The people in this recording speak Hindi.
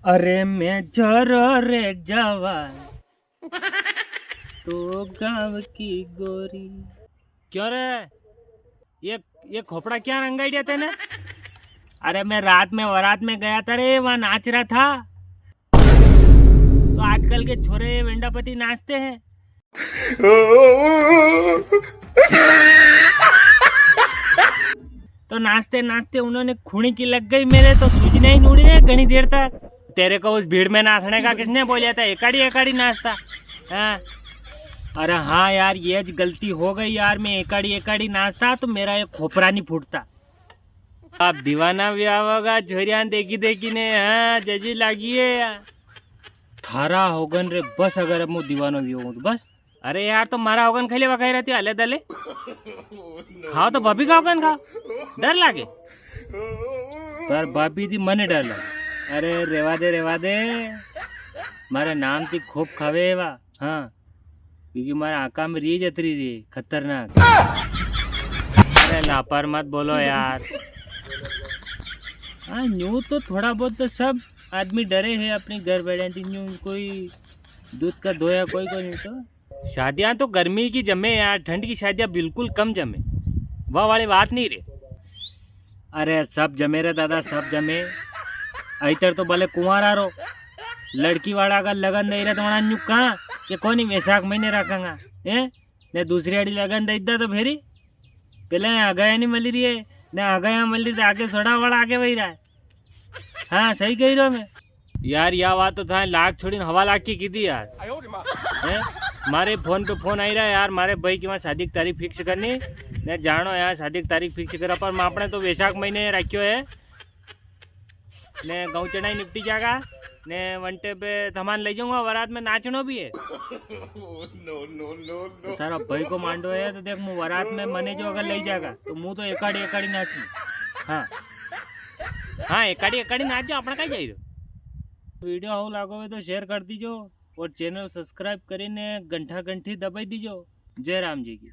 अरे मैं जरो रे जवान तो गाँव की गोरी। क्यों रे, ये खोपड़ा क्या रंगाई दिया तेने? अरे मैं रात में वरात में गया था रे, वहाँ नाच रहा था। तो आजकल के छोरे वेंडापति नाचते हैं। तो नाचते नाचते उन्होंने खूनी की लग गई मेरे, तो सूझना ही नूड़ी है घनी देर तक। तेरे को उस भीड़ में नाचने का किसने बोला था? एकाड़ी एकाड़ी नाचता। हाँ, अरे हाँ यार, ये गलती हो गई यार। मैं एकाड़ी एकाड़ी नाचता तो मेरा एक खोपरा नहीं फूटता। आप दीवाना भी आओगा झोरियान देखी देखी ने। हाँ जजी लागी है यार। थारा होगन रे बस, अगर अब मैं दीवानो भी हूँ तो बस। अरे यार, तो मारा होगन खाली वकाई रहती हले दले। खाओ तो भाभी का होगन खाओ, डर लागे पर भाभी थी मने डर लागे। अरे रेवा दे मारे नाम थी खूब खावे वा। हाँ, क्योंकि मारा आका में री जतरी री खतरनाक। अरे लापर मत बोलो यार। हाँ, न्यू तो थोड़ा बहुत तो सब आदमी डरे हैं अपनी घर बैठे। न्यू कोई दूध का धोया कोई नहीं। तो शादियां तो गर्मी की जमे यार, ठंड की शादियां बिल्कुल कम जमे। वह वाली बात नहीं रे। अरे सब जमे रे दादा, सब जमे। इधर तो भले कुंवारा रो, लड़की वाला का लगन नहीं रहा तो न्यू कहाँ कि कोनी वैशाख महीने रखेगा ने दूसरी आड़ी लगन दे तो फेरी पहले आ गया नहीं मली रही है ने आ गया मली तो आगे सोडा वाला आगे वही रहा है। हाँ सही कही रहा मैं यार। यह बात तो था लाख छोड़ी हवा लाख की थी यार। है मारे फोन पे फोन आई रहा है यार, मारे भाई की वहाँ शादी की तारीख फिक्स करनी ने जानो यार। शादी की तारीख फिक्स करा पर आपने तो वैशाख महीने रखियो है ने गौ चढ़ाई निपटी जाएगा ने वंटे पे थमान ले जाऊंगा। वरात में नाचनो भी है। तो तारा भाई को मांडो है तो देख मुँह वरात में मने जो अगर ले जाएगा तो मुँह तो एकाड़ी एकाड़ी नाचू। हाँ हाँ, एकाड़ी एकाड़ी नाचो अपना कहीं जाइए। वीडियो आવું लागो હોય તો શેર कर दीजो और चैनल सब्सक्राइब કરીને घंटा घंटी दबाई दीजो। जय राम जी की।